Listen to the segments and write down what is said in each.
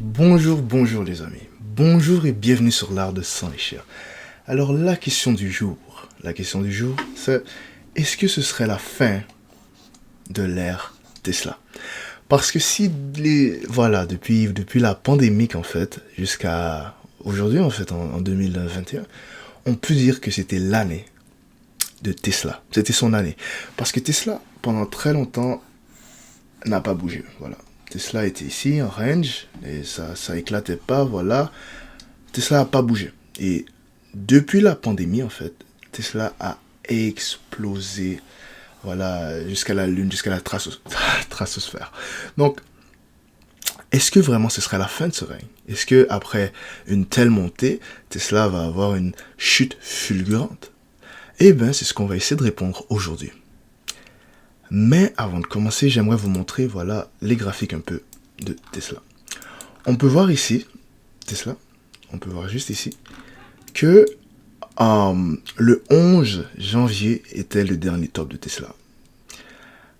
Bonjour les amis. Bonjour et bienvenue sur l'art de s'enrichir. Alors la question du jour, c'est est-ce que ce serait la fin de l'ère Tesla? Parce que depuis la pandémie en fait, jusqu'à aujourd'hui en fait, en 2021, on peut dire que c'était l'année de Tesla. C'était son année. Parce que Tesla, pendant très longtemps, n'a pas bougé. Voilà. Tesla était ici, en range, et ça éclatait pas, voilà. Tesla n'a pas bougé. Et depuis la pandémie, en fait, Tesla a explosé, voilà, jusqu'à la Lune, jusqu'à la stratosphère. Donc, est-ce que vraiment ce serait la fin de ce règne? Est-ce que après une telle montée, Tesla va avoir une chute fulgurante? Eh bien, c'est ce qu'on va essayer de répondre aujourd'hui. Mais avant de commencer, j'aimerais vous montrer, voilà, les graphiques un peu de Tesla. On peut voir ici, Tesla, on peut voir juste ici, que le 11 janvier était le dernier top de Tesla.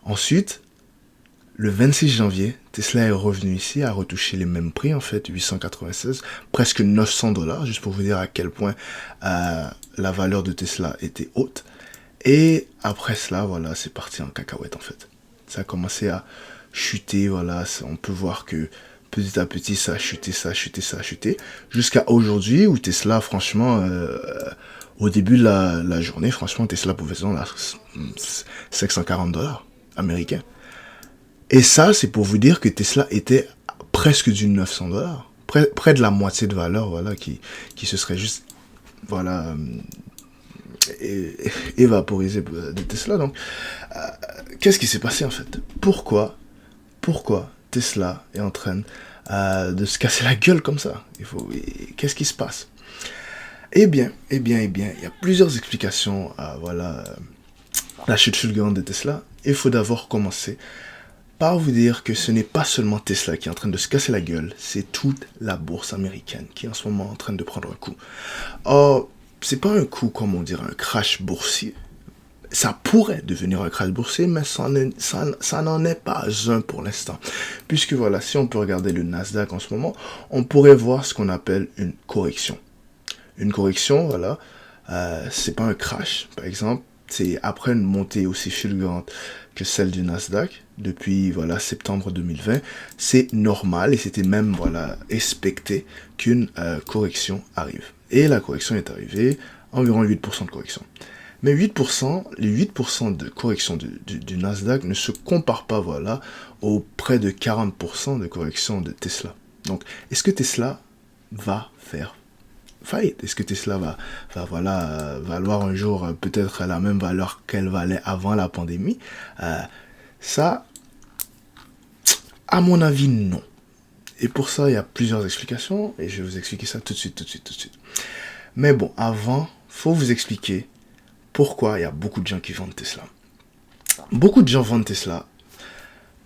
Ensuite, le 26 janvier, Tesla est revenu ici, a retouché les mêmes prix, en fait, 896, presque 900 dollars, juste pour vous dire à quel point la valeur de Tesla était haute. Et après cela, voilà, c'est parti en cacahuète, en fait. Ça a commencé à chuter, voilà, on peut voir que petit à petit, ça a chuté, jusqu'à aujourd'hui, où Tesla, franchement, au début de la journée, franchement, Tesla pouvait se vendre à 540 dollars américains. Et ça, c'est pour vous dire que Tesla était presque du 900 dollars. Près de la moitié de valeur, voilà, qui se serait juste, voilà, évaporisé de Tesla. Donc, qu'est-ce qui s'est passé en fait? Pourquoi Tesla est en train de se casser la gueule comme ça? Qu'est-ce qui se passe? Eh bien, il y a plusieurs explications à la chute fulgurante de Tesla. Il faut d'abord commencer par vous dire que ce n'est pas seulement Tesla qui est en train de se casser la gueule, c'est toute la bourse américaine qui est en ce moment en train de prendre un coup. Or, c'est pas un coup, comme on dirait, un crash boursier. Ça pourrait devenir un crash boursier, mais ça n'en est pas un pour l'instant. Puisque voilà, si on peut regarder le Nasdaq en ce moment, on pourrait voir ce qu'on appelle une correction. Une correction, voilà, c'est pas un crash, par exemple, c'est après une montée aussi fulgurante que celle du Nasdaq depuis voilà septembre 2020, c'est normal et c'était même voilà expecté qu'une correction arrive. Et la correction est arrivée, environ 8% de correction. Mais 8%, les 8% de correction du Nasdaq ne se comparent pas voilà aux près de 40% de correction de Tesla. Donc, est-ce que Tesla va faire faillite? Est-ce que Tesla va valoir un jour peut-être la même valeur qu'elle valait avant la pandémie? Ça, à mon avis, non. Et pour ça, il y a plusieurs explications, et je vais vous expliquer ça tout de suite. Mais bon, avant, faut vous expliquer pourquoi il y a beaucoup de gens qui vendent Tesla. Beaucoup de gens vendent Tesla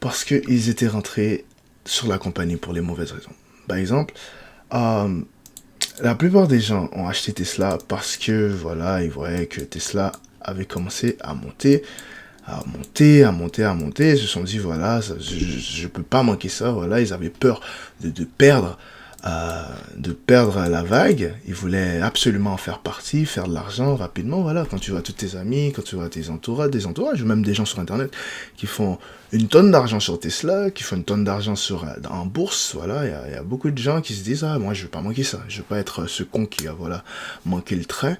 parce qu'ils étaient rentrés sur la compagnie pour les mauvaises raisons. Par exemple, la plupart des gens ont acheté Tesla parce que, voilà, ils voyaient que Tesla avait commencé à monter. Ils se sont dit, voilà, je peux pas manquer ça, voilà. Ils avaient peur de perdre la vague. Ils voulaient absolument en faire partie, faire de l'argent rapidement, voilà. Quand tu vois tous tes amis, quand tu vois tes entourages, ou même des gens sur Internet qui font une tonne d'argent sur Tesla, qui font une tonne d'argent en bourse, voilà. Il y a beaucoup de gens qui se disent, ah, moi, je veux pas manquer ça. Je veux pas être ce con qui a, voilà, manqué le train.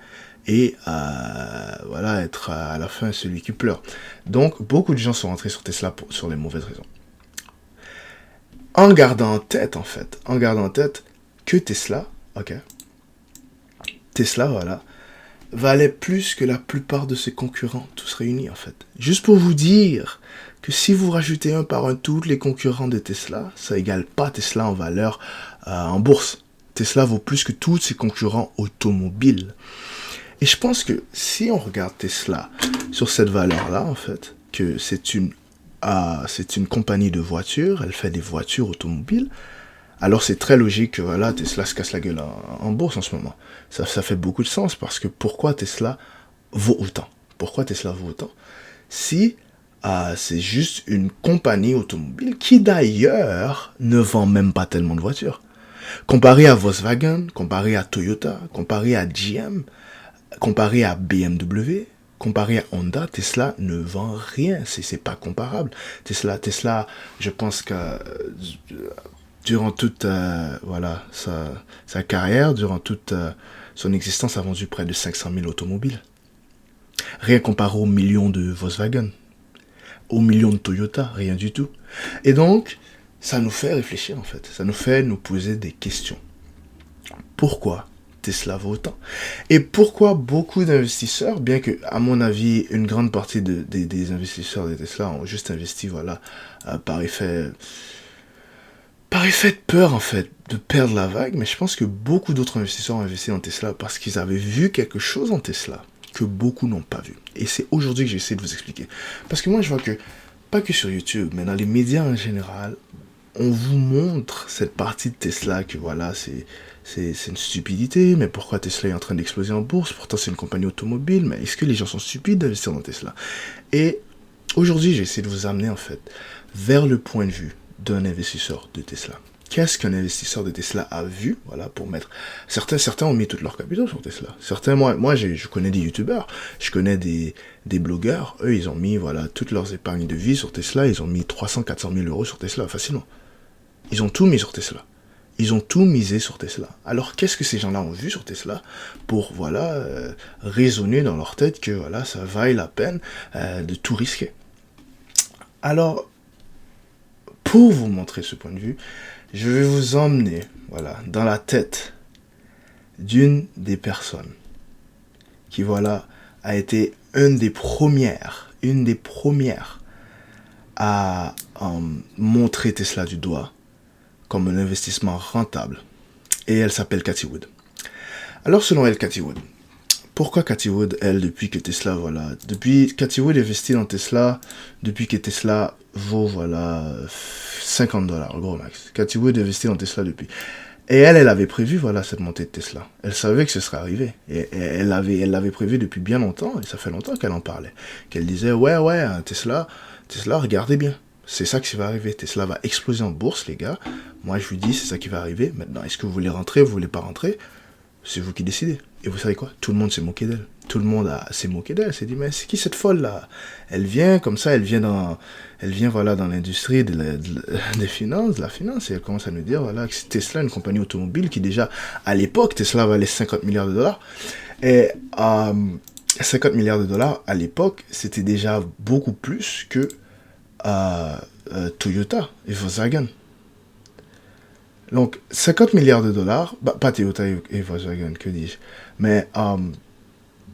Et voilà, être à la fin celui qui pleure. Donc, beaucoup de gens sont rentrés sur Tesla sur les mauvaises raisons. En gardant en tête que Tesla, voilà, valait plus que la plupart de ses concurrents, tous réunis en fait. Juste pour vous dire que si vous rajoutez un par un tous les concurrents de Tesla, ça égale pas Tesla en valeur en bourse. Tesla vaut plus que tous ses concurrents automobiles. Et je pense que si on regarde Tesla sur cette valeur-là, en fait, que c'est une compagnie de voitures, elle fait des voitures automobiles, alors c'est très logique que voilà, Tesla se casse la gueule en bourse en ce moment. Ça fait beaucoup de sens parce que pourquoi Tesla vaut autant? Si c'est juste une compagnie automobile qui d'ailleurs ne vend même pas tellement de voitures. Comparé à Volkswagen, comparé à Toyota, comparé à GM, comparé à BMW, comparé à Honda, Tesla ne vend rien. C'est pas comparable. Tesla, je pense que durant toute voilà, sa carrière, durant toute son existence, a vendu près de 500 000 automobiles. Rien comparé aux millions de Volkswagen, aux millions de Toyota, rien du tout. Et donc, ça nous fait réfléchir en fait. Ça nous fait nous poser des questions. Pourquoi Tesla vaut autant? Et pourquoi beaucoup d'investisseurs, bien que, à mon avis, une grande partie des investisseurs de Tesla ont juste investi, voilà, par effet de peur, en fait, de perdre la vague, mais je pense que beaucoup d'autres investisseurs ont investi dans Tesla parce qu'ils avaient vu quelque chose en Tesla que beaucoup n'ont pas vu. Et c'est aujourd'hui que j'essaie de vous expliquer. Parce que moi, je vois que, pas que sur YouTube, mais dans les médias en général, on vous montre cette partie de Tesla que voilà, c'est une stupidité, mais pourquoi Tesla est en train d'exploser en bourse? Pourtant, c'est une compagnie automobile, mais est-ce que les gens sont stupides d'investir dans Tesla? Et aujourd'hui, j'essaie de vous amener en fait vers le point de vue d'un investisseur de Tesla. Qu'est-ce qu'un investisseur de Tesla a vu, voilà, pour mettre... Certains ont mis tout leur capital sur Tesla. Certains, moi je connais des youtubeurs, je connais des blogueurs, eux, ils ont mis, voilà, toutes leurs épargnes de vie sur Tesla, ils ont mis 300-400 000 euros sur Tesla, facilement. Ils ont tout mis sur Tesla. Ils ont tout misé sur Tesla. Alors, qu'est-ce que ces gens-là ont vu sur Tesla pour, voilà, raisonner dans leur tête que, voilà, ça vaille la peine de tout risquer? Alors, pour vous montrer ce point de vue, je vais vous emmener, voilà, dans la tête d'une des personnes qui, voilà, a été une des premières à montrer Tesla du doigt comme un investissement rentable. Et elle s'appelle Cathie Wood. Alors, selon elle, Cathie Wood, pourquoi Cathie Wood, elle, depuis que Tesla, voilà, Cathie Wood investit dans Tesla, depuis que Tesla vaut, voilà, $50, gros max. Cathie Wood investit dans Tesla depuis. Et elle avait prévu, voilà, cette montée de Tesla. Elle savait que ce serait arrivé. Et elle l'avait prévu depuis bien longtemps, et ça fait longtemps qu'elle en parlait. Qu'elle disait, ouais, Tesla, regardez bien. C'est ça qui va arriver. Tesla va exploser en bourse, les gars. Moi, je vous dis, c'est ça qui va arriver. Maintenant, est-ce que vous voulez rentrer, vous voulez pas rentrer? C'est vous qui décidez. Et vous savez quoi? Tout le monde s'est moqué d'elle. Tout le monde s'est moqué d'elle. S'est dit, mais c'est qui cette folle là? Elle vient comme ça, elle vient voilà, dans l'industrie des finances, de la finance, et elle commence à nous dire, voilà, que c'est Tesla, une compagnie automobile qui déjà, à l'époque, Tesla valait 50 milliards de dollars. Et 50 milliards de dollars, à l'époque, c'était déjà beaucoup plus que Toyota et Volkswagen. Donc, 50 milliards de dollars, pas Toyota et Volkswagen, que dis-je, mais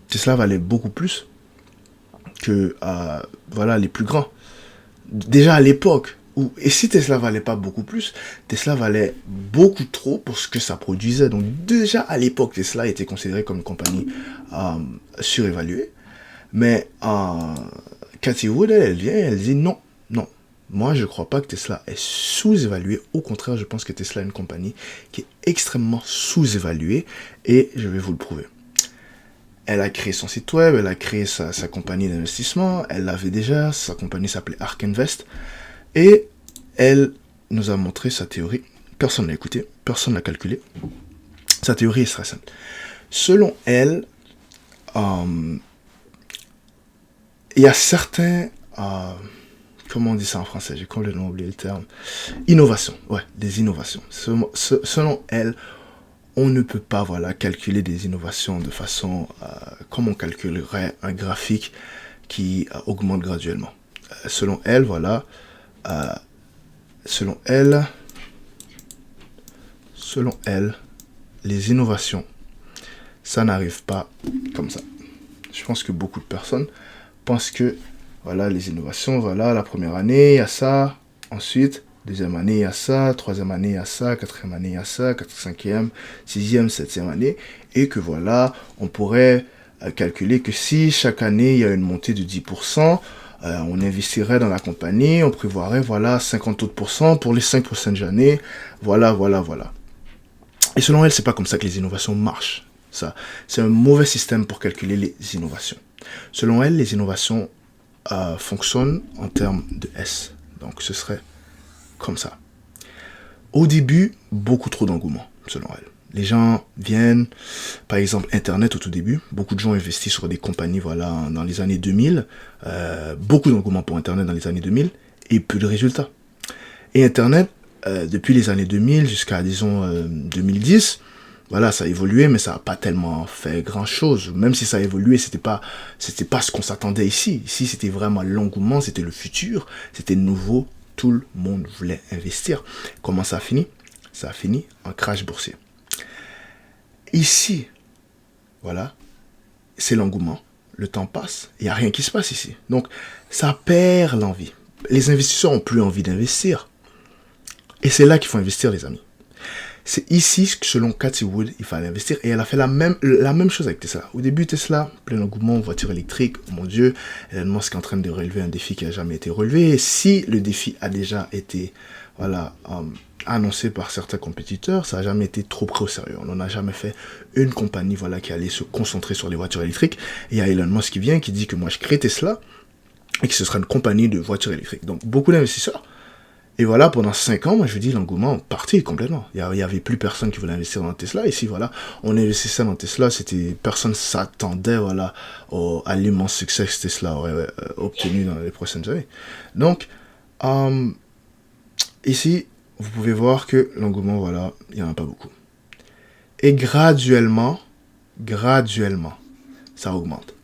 Tesla valait beaucoup plus que voilà, les plus grands. Déjà à l'époque, et si Tesla valait pas beaucoup plus, Tesla valait beaucoup trop pour ce que ça produisait. Donc déjà à l'époque, Tesla était considéré comme une compagnie surévaluée. Mais Cathie Wood, elle vient et elle dit non. Moi, je ne crois pas que Tesla est sous-évalué. Au contraire, je pense que Tesla est une compagnie qui est extrêmement sous-évaluée. Et je vais vous le prouver. Elle a créé son site web, elle a créé sa compagnie d'investissement. Elle l'avait déjà, sa compagnie s'appelait Ark Invest. Et elle nous a montré sa théorie. Personne ne l'a écouté, personne ne l'a calculé. Sa théorie est très simple. Selon elle, il y a certains... comment on dit ça en français? J'ai complètement oublié le terme. Innovation. Ouais, des innovations. Selon elle, on ne peut pas, voilà, calculer des innovations de façon comme on calculerait un graphique qui augmente graduellement. Selon elle, voilà, selon elle, les innovations, ça n'arrive pas comme ça. Je pense que beaucoup de personnes pensent que, voilà, les innovations, voilà, la première année, il y a ça, ensuite, deuxième année, il y a ça, troisième année, il y a ça, quatrième année, il y a ça, cinquième, sixième, septième année, et que voilà, on pourrait calculer que si chaque année, il y a une montée de 10%, on investirait dans la compagnie, on prévoirait, voilà, 50 autres % pour les 5 prochaines années, voilà. Et selon elle, c'est pas comme ça que les innovations marchent. Ça, c'est un mauvais système pour calculer les innovations. Selon elle, les innovations fonctionne en termes de S. Donc ce serait comme ça. Au début, beaucoup trop d'engouement, selon elle. Les gens viennent, par exemple, Internet au tout début. Beaucoup de gens investissent sur des compagnies, voilà, dans les années 2000. Beaucoup d'engouement pour Internet dans les années 2000 et peu de résultats. Et Internet, depuis les années 2000 jusqu'à, disons, 2010, voilà, ça a évolué, mais ça n'a pas tellement fait grand-chose. Même si ça a évolué, c'était pas ce qu'on s'attendait ici. Ici, c'était vraiment l'engouement, c'était le futur, c'était nouveau. Tout le monde voulait investir. Comment ça a fini? Ça a fini en crash boursier. Ici, voilà, c'est l'engouement. Le temps passe, il n'y a rien qui se passe ici. Donc, ça perd l'envie. Les investisseurs n'ont plus envie d'investir. Et c'est là qu'il faut investir, les amis. C'est ici que, selon Cathie Wood, il fallait investir. Et elle a fait la même chose avec Tesla. Au début, Tesla, plein d'engouement, voiture électrique, oh mon Dieu, Elon Musk est en train de relever un défi qui n'a jamais été relevé. Et si le défi a déjà été, voilà, annoncé par certains compétiteurs, ça n'a jamais été trop pris au sérieux. On n'en a jamais fait une compagnie, voilà, qui allait se concentrer sur les voitures électriques. Et il y a Elon Musk qui vient, qui dit que moi je crée Tesla et que ce sera une compagnie de voitures électriques. Donc beaucoup d'investisseurs. Et voilà, pendant 5 ans, moi je vous dis, l'engouement partit complètement. Il y avait plus personne qui voulait investir dans Tesla. Ici, voilà, on investissait dans Tesla, personne s'attendait, voilà, à l'immense succès que Tesla aurait obtenu dans les prochaines années. Donc, ici, vous pouvez voir que l'engouement, voilà, il n'y en a pas beaucoup. Et graduellement, ça augmente.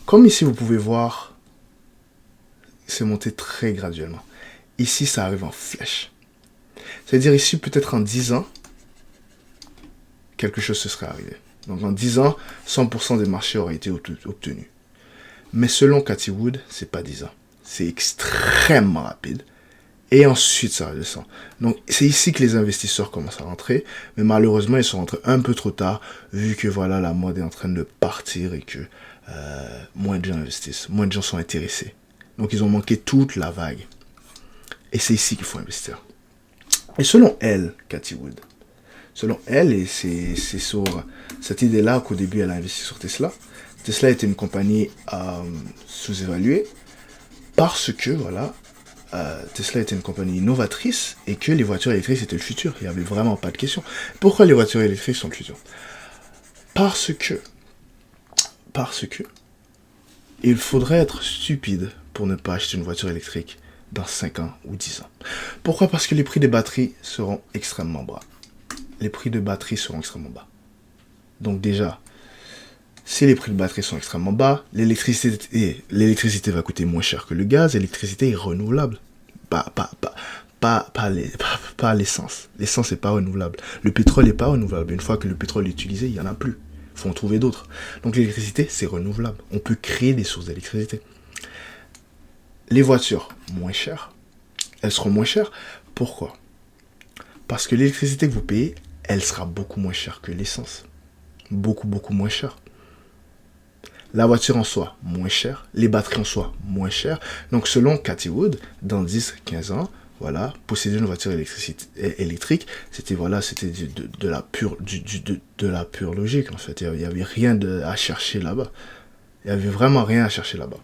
Comme ici, vous pouvez voir, c'est monté très graduellement. Ici, ça arrive en flèche. C'est-à-dire ici, peut-être en 10 ans, quelque chose se serait arrivé. Donc en 10 ans, 100% des marchés auraient été obtenus. Mais selon Cathie Wood, c'est pas 10 ans. C'est extrêmement rapide. Et ensuite, ça redescend. Donc c'est ici que les investisseurs commencent à rentrer. Mais malheureusement, ils sont rentrés un peu trop tard, vu que voilà, la mode est en train de partir et que moins de gens investissent. Moins de gens sont intéressés. Donc ils ont manqué toute la vague. Et c'est ici qu'il faut investir. Et selon elle, Cathie Wood, selon elle, et c'est sur cette idée-là qu'au début elle a investi sur Tesla. Tesla était une compagnie sous-évaluée parce que, voilà, Tesla était une compagnie innovatrice et que les voitures électriques c'était le futur. Il n'y avait vraiment pas de question. Pourquoi les voitures électriques sont le futur? Parce que il faudrait être stupide pour ne pas acheter une voiture électrique dans 5 ans ou 10 ans. Pourquoi? Parce que les prix des batteries seront extrêmement bas. Donc déjà, si les prix de batterie sont extrêmement bas, l'électricité va coûter moins cher que le gaz, l'électricité est renouvelable. Pas l'essence. L'essence n'est pas renouvelable. Le pétrole n'est pas renouvelable. Une fois que le pétrole est utilisé, il n'y en a plus. Il faut en trouver d'autres. Donc l'électricité, c'est renouvelable. On peut créer des sources d'électricité. Les voitures, moins chères. Elles seront moins chères. Pourquoi? Parce que l'électricité que vous payez, elle sera beaucoup moins chère que l'essence. Beaucoup moins chère. La voiture en soi, moins chère. Les batteries en soi, moins chères. Donc selon Cathie Wood, dans 10-15 ans, voilà, posséder une voiture électrique, c'était de la pure logique en fait. Il n'y avait rien à chercher là-bas. Il n'y avait vraiment rien à chercher là-bas.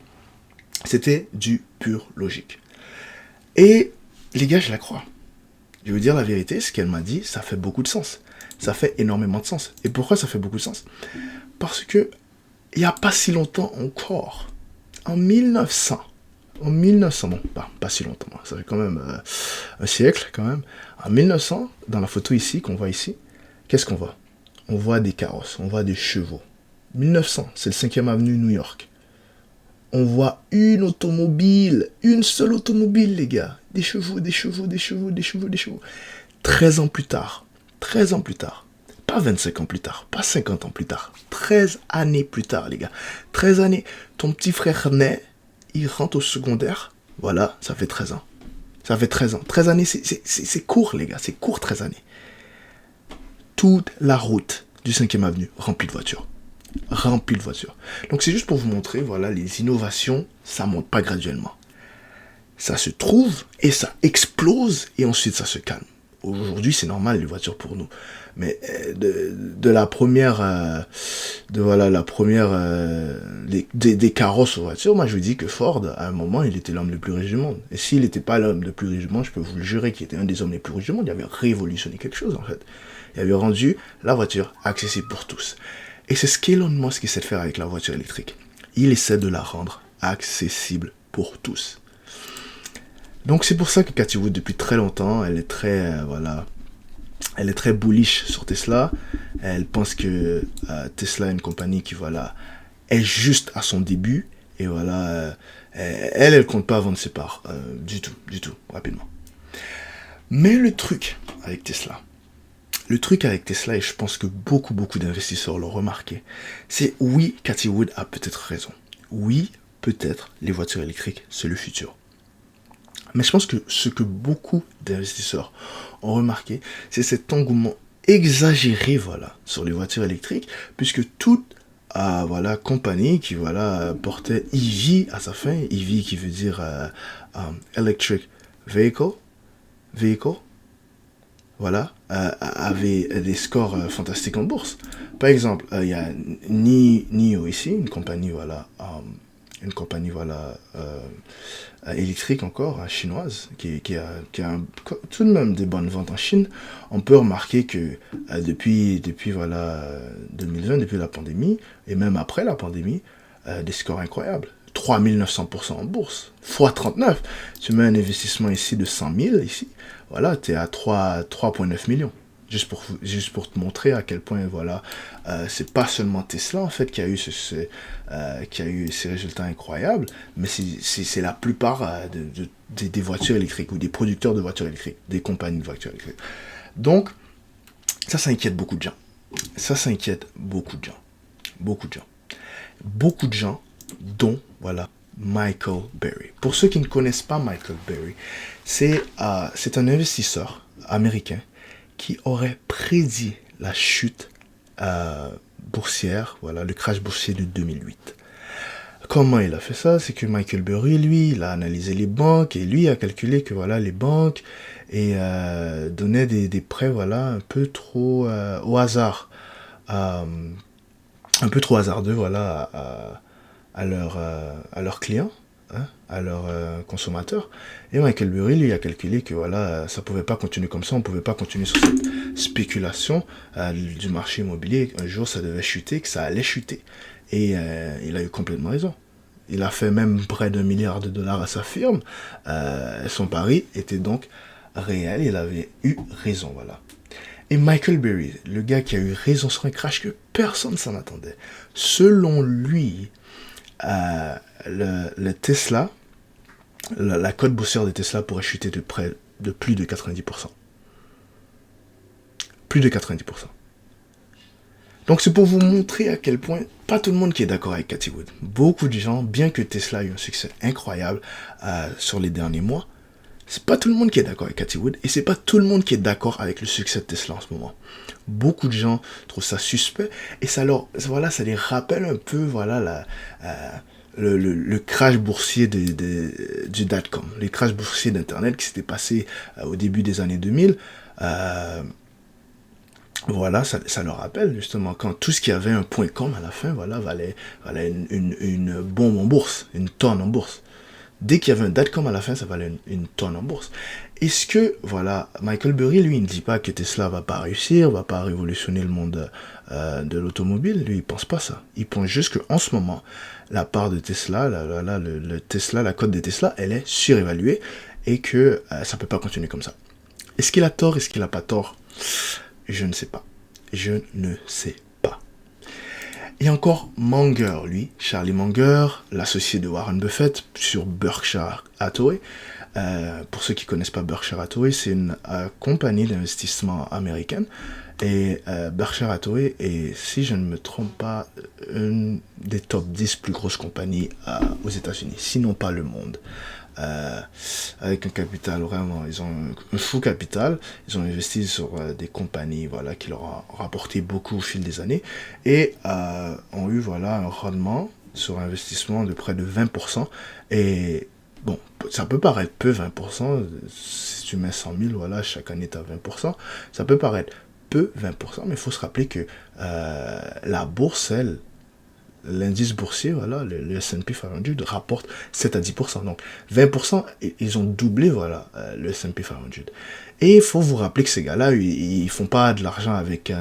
C'était du pur logique. Et les gars, je la crois. Je veux dire la vérité, ce qu'elle m'a dit, ça fait beaucoup de sens. Ça fait énormément de sens. Et pourquoi ça fait beaucoup de sens? Parce que il n'y a pas si longtemps encore, en 1900, bon, pas si longtemps, ça fait quand même un siècle quand même. En 1900, dans la photo ici, qu'on voit ici, qu'est-ce qu'on voit? On voit des carrosses, on voit des chevaux. 1900, c'est le 5e avenue New York. On voit une automobile, une seule automobile, les gars. Des chevaux. 13 ans plus tard, pas 25 ans plus tard, pas 50 ans plus tard, 13 années plus tard, les gars. 13 années, ton petit frère naît, il rentre au secondaire, voilà, ça fait 13 ans. 13 années, c'est court, les gars, c'est court 13 années. Toute la route du 5e avenue remplie de voitures. Donc c'est juste pour vous montrer, voilà, les innovations, ça monte pas graduellement. Ça se trouve et ça explose et ensuite ça se calme. Aujourd'hui, c'est normal les voitures pour nous. Mais de la première, des carrosses aux voitures, moi je vous dis que Ford, à un moment, il était l'homme le plus riche du monde. Et s'il n'était pas l'homme le plus riche du monde, je peux vous le jurer qu'il était un des hommes les plus riches du monde. Il avait révolutionné quelque chose en fait. Il avait rendu la voiture accessible pour tous. Et c'est ce qu'Elon Musk essaie de faire avec la voiture électrique. Il essaie de la rendre accessible pour tous. Donc c'est pour ça que Cathie Wood, depuis très longtemps, elle est très bullish sur Tesla. Elle pense que Tesla est une compagnie qui est juste à son début. Et elle compte pas vendre ses parts. Du tout, rapidement. Mais le truc avec Tesla, et je pense que beaucoup d'investisseurs l'ont remarqué, c'est oui, Cathie Wood a peut-être raison. Oui, peut-être les voitures électriques, c'est le futur. Mais je pense que ce que beaucoup d'investisseurs ont remarqué, c'est cet engouement exagéré sur les voitures électriques, puisque toute compagnie qui portait EV à sa fin, EV qui veut dire Electric Vehicle, avait des scores fantastiques en bourse. Par exemple, il y a NIO ici, une compagnie électrique encore, chinoise, qui a tout de même des bonnes ventes en Chine. On peut remarquer que depuis 2020, depuis la pandémie, et même après la pandémie, des scores incroyables. 3900% en bourse, x 39. Tu mets un investissement ici de 100 000, ici, tu es à 3,9 millions. Juste pour te montrer à quel point, c'est pas seulement Tesla, en fait, qui a eu ces résultats incroyables, mais c'est la plupart des voitures électriques, ou des producteurs de voitures électriques, des compagnies de voitures électriques. Donc, ça inquiète beaucoup de gens. Beaucoup de gens, dont, Michael Burry. Pour ceux qui ne connaissent pas Michael Burry, c'est un investisseur américain qui aurait prédit la chute boursière, le crash boursier de 2008. Comment il a fait ça? C'est que Michael Burry, lui, il a analysé les banques et lui a calculé que les banques donnaient des prêts un peu trop au hasard, un peu trop hasardeux à leurs clients, à leurs consommateurs. Et Michael Burry, lui, a calculé que ça pouvait pas continuer comme ça, on pouvait pas continuer sur cette spéculation du marché immobilier. Un jour, ça devait chuter, que ça allait chuter. Et il a eu complètement raison. Il a fait même près d'$1 milliard à sa firme. Son pari était donc réel, il avait eu raison, Et Michael Burry, le gars qui a eu raison sur un crash que personne s'en attendait, selon lui, le Tesla, la cote boursière de Tesla pourrait chuter de plus de 90%. Plus de 90%. Donc c'est pour vous montrer à quel point pas tout le monde qui est d'accord avec Cathie Wood. Beaucoup de gens, bien que Tesla ait eu un succès incroyable sur les derniers mois, c'est pas tout le monde qui est d'accord avec Cathie Wood et c'est pas tout le monde qui est d'accord avec le succès de Tesla en ce moment. Beaucoup de gens trouvent ça suspect et ça les rappelle un peu le crash boursier du dot-com, les crash boursiers d'internet qui s'était passé au début des années 2000. Ça leur rappelle justement quand tout ce qui avait un .com à la fin valait une bombe en bourse, une tonne en bourse. Dès qu'il y avait un dot-com à la fin, ça valait une tonne en bourse. Est-ce que, Michael Burry, lui, il ne dit pas que Tesla va pas réussir, va pas révolutionner le monde de l'automobile. Lui, il pense pas ça. Il pense juste qu'en ce moment, la part de Tesla, la cote de Tesla, elle est surévaluée et que ça peut pas continuer comme ça. Est-ce qu'il a tort? Est-ce qu'il a pas tort? Je ne sais pas. Il y a encore Munger, lui, Charlie Munger, l'associé de Warren Buffett sur Berkshire Hathaway. Pour ceux qui ne connaissent pas Berkshire Hathaway, c'est une compagnie d'investissement américaine. Et Berkshire Hathaway est, si je ne me trompe pas, une des top 10 plus grosses compagnies aux États-Unis, sinon pas le monde. Avec un capital vraiment, ils ont un fou capital, ils ont investi sur des compagnies qui leur ont rapporté beaucoup au fil des années et ont eu un rendement sur investissement de près de 20% et Bon, ça peut paraître peu, 20%, si tu mets 100 000, voilà, chaque année tu as 20%, ça peut paraître peu, 20%, mais il faut se rappeler que la bourse, elle, l'indice boursier, voilà, le S&P 500 rapporte 7 à 10%. Donc 20%, ils ont doublé, voilà, le S&P 500. Et il faut vous rappeler que ces gars-là, ils font pas de l'argent avec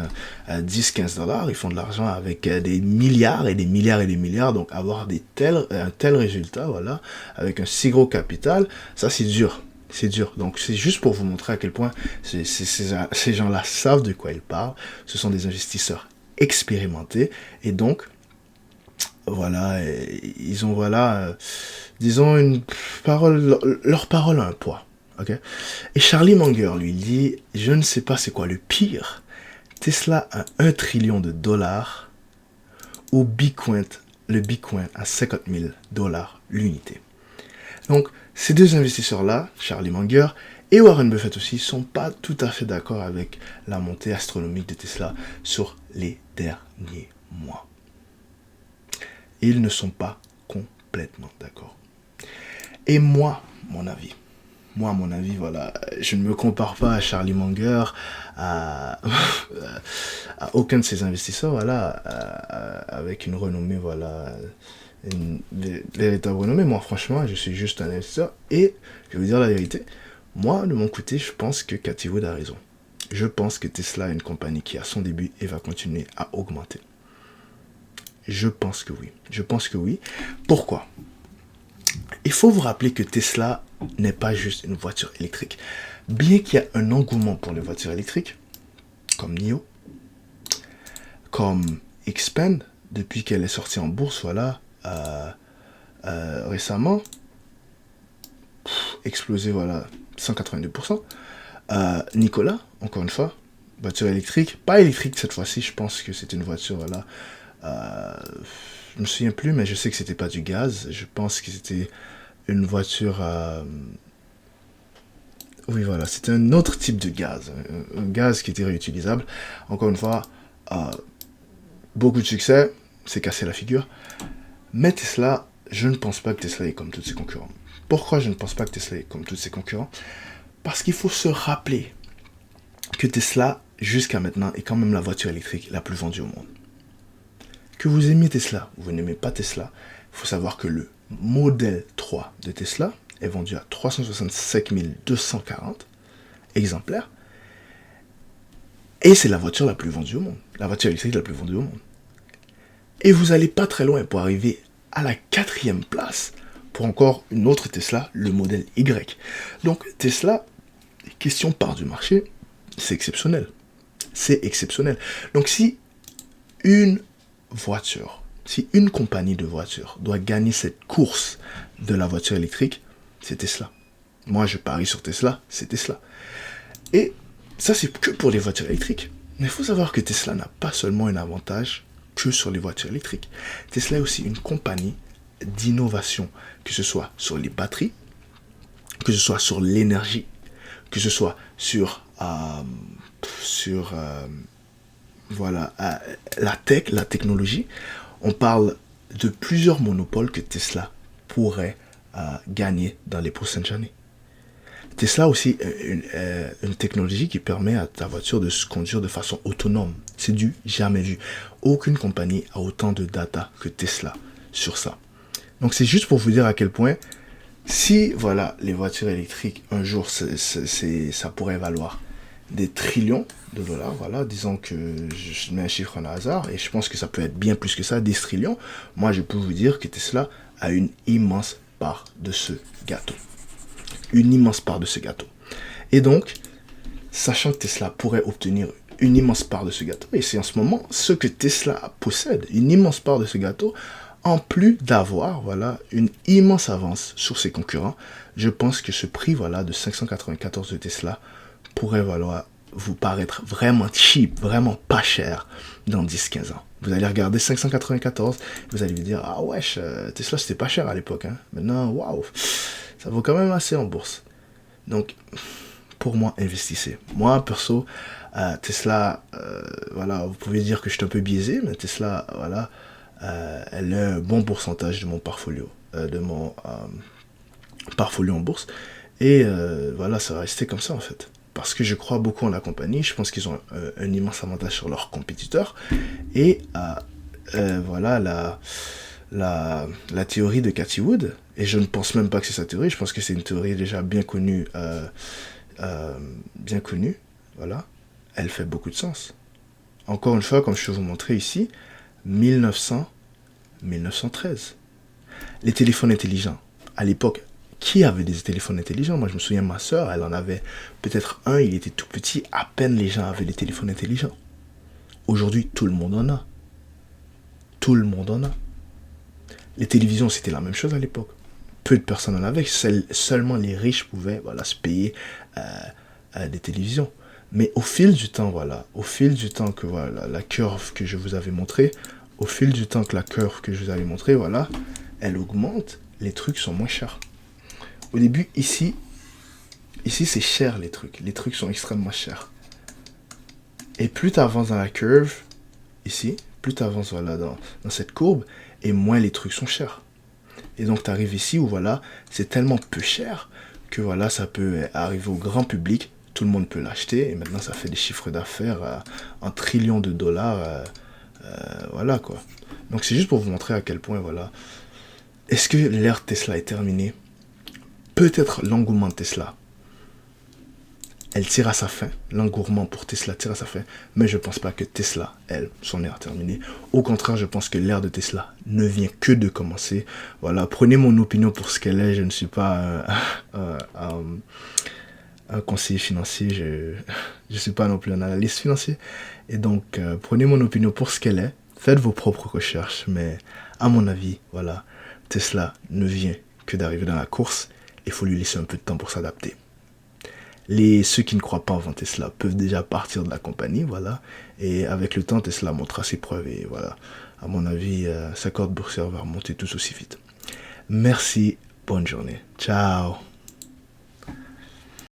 10-15 $, ils font de l'argent avec des milliards et des milliards et des milliards. Donc avoir un tel résultat, voilà, avec un si gros capital, ça c'est dur. C'est dur. Donc c'est juste pour vous montrer à quel point ces gens-là savent de quoi ils parlent. Ce sont des investisseurs expérimentés. Et donc, voilà, ils ont, voilà, disons, une parole, leur parole a un poids. Okay. Et Charlie Munger, lui, dit, je ne sais pas c'est quoi le pire. Tesla a 1 trillion de dollars ou le Bitcoin à 50 000 $ l'unité. Donc, ces deux investisseurs-là, Charlie Munger et Warren Buffett aussi, sont pas tout à fait d'accord avec la montée astronomique de Tesla sur les derniers mois. Ils ne sont pas complètement d'accord. Et moi, mon avis, voilà, je ne me compare pas à Charlie Munger, à aucun de ces investisseurs, voilà, avec une renommée, voilà, une véritable renommée. Moi, franchement, je suis juste un investisseur et je vais vous dire la vérité. Moi, de mon côté, je pense que Cathie Wood a raison. Je pense que Tesla est une compagnie qui a son début et va continuer à augmenter. Je pense que oui. Je pense que oui. Pourquoi ? Il faut vous rappeler que Tesla n'est pas juste une voiture électrique. Bien qu'il y ait un engouement pour les voitures électriques, comme NIO, comme Xpeng, depuis qu'elle est sortie en bourse, voilà, récemment, explosé, voilà, 182%. Nikola, encore une fois, voiture électrique, pas électrique cette fois-ci, je pense que c'était une voiture, voilà, je me souviens plus, mais je sais que c'était pas du gaz, je pense que c'était une voiture, oui voilà, c'était un autre type de gaz, un gaz qui était réutilisable. Encore une fois, beaucoup de succès, c'est cassé la figure, mais Tesla, je ne pense pas que Tesla est comme tous ses concurrents. Pourquoi je ne pense pas que Tesla est comme tous ses concurrents ? Parce qu'il faut se rappeler que Tesla, jusqu'à maintenant, est quand même la voiture électrique la plus vendue au monde. Que vous aimiez Tesla ou vous n'aimez pas Tesla, il faut savoir que le modèle 3 de Tesla est vendu à 365 240 exemplaires. Et c'est la voiture la plus vendue au monde. La voiture électrique la plus vendue au monde. Et vous n'allez pas très loin pour arriver à la 4e place pour encore une autre Tesla, le modèle Y. Donc Tesla, question part du marché, c'est exceptionnel. C'est exceptionnel. Donc si une compagnie de voitures doit gagner cette course de la voiture électrique, c'est Tesla. Moi, je parie sur Tesla, c'est Tesla. Et ça, c'est que pour les voitures électriques. Mais il faut savoir que Tesla n'a pas seulement un avantage que sur les voitures électriques. Tesla est aussi une compagnie d'innovation, que ce soit sur les batteries, que ce soit sur l'énergie, que ce soit sur voilà, la technologie. On parle de plusieurs monopoles que Tesla pourrait gagner dans les prochaines années. Tesla a aussi une technologie qui permet à ta voiture de se conduire de façon autonome. C'est du jamais vu. Aucune compagnie a autant de data que Tesla sur ça. Donc c'est juste pour vous dire à quel point, si voilà, les voitures électriques, un jour, ça pourrait valoir des trillions de dollars, voilà, disons que je mets un chiffre en hasard, et je pense que ça peut être bien plus que ça, 10 trillions, moi je peux vous dire que Tesla a une immense part de ce gâteau. Une immense part de ce gâteau. Et donc, sachant que Tesla pourrait obtenir une immense part de ce gâteau, et c'est en ce moment ce que Tesla possède, une immense part de ce gâteau, en plus d'avoir, voilà, une immense avance sur ses concurrents, je pense que ce prix, voilà, de 594 de Tesla pourrait vous paraître vraiment cheap, vraiment pas cher dans 10-15 ans. Vous allez regarder 594, vous allez vous dire, ah wesh, Tesla c'était pas cher à l'époque, hein. Maintenant, waouh, ça vaut quand même assez en bourse. Donc, pour moi, investissez. Moi, perso, Tesla, voilà, vous pouvez dire que je suis un peu biaisé, mais Tesla, voilà, elle a un bon pourcentage de mon portfolio, de mon portfolio en bourse. Et voilà, ça va rester comme ça en fait. Parce que je crois beaucoup en la compagnie, je pense qu'ils ont un immense avantage sur leurs compétiteurs. Et voilà la théorie de Cathy Wood, et je ne pense même pas que c'est sa théorie, je pense que c'est une théorie déjà bien connue, voilà, elle fait beaucoup de sens. Encore une fois, comme je vais vous montrer ici, 1913. Les téléphones intelligents. À l'époque, qui avait des téléphones intelligents? Moi, je me souviens, ma soeur, elle en avait peut-être un, il était tout petit, à peine les gens avaient des téléphones intelligents. Aujourd'hui, tout le monde en a. Tout le monde en a. Les télévisions, c'était la même chose à l'époque. Peu de personnes en avaient, seulement les riches pouvaient voilà, se payer des télévisions. Mais au fil du temps, voilà, au fil du temps que voilà, la curve que je vous avais montrée, au fil du temps que la curve que je vous avais montrée, voilà, elle augmente, les trucs sont moins chers. Au début, ici c'est cher les trucs sont extrêmement chers. Et plus tu avances dans la curve, ici, plus tu avances voilà, dans cette courbe, et moins les trucs sont chers. Et donc tu arrives ici où voilà, c'est tellement peu cher que voilà, ça peut arriver au grand public, tout le monde peut l'acheter, et maintenant ça fait des chiffres d'affaires en trillions de dollars, voilà quoi. Donc c'est juste pour vous montrer à quel point voilà, est-ce que l'ère Tesla est terminée? Peut-être l'engouement de Tesla, elle tire à sa fin, l'engouement pour Tesla tire à sa fin, mais je ne pense pas que Tesla, elle, son ère terminée. Au contraire, je pense que l'ère de Tesla ne vient que de commencer. Voilà, prenez mon opinion pour ce qu'elle est, je ne suis pas un conseiller financier, je ne suis pas non plus un analyste financier, et donc prenez mon opinion pour ce qu'elle est, faites vos propres recherches, mais à mon avis, voilà, Tesla ne vient que d'arriver dans la course, il faut lui laisser un peu de temps pour s'adapter. Ceux qui ne croient pas en Tesla peuvent déjà partir de la compagnie, voilà. Et avec le temps, Tesla montrera ses preuves. Et voilà, à mon avis, sa cote boursière va remonter tout aussi vite. Merci, bonne journée. Ciao.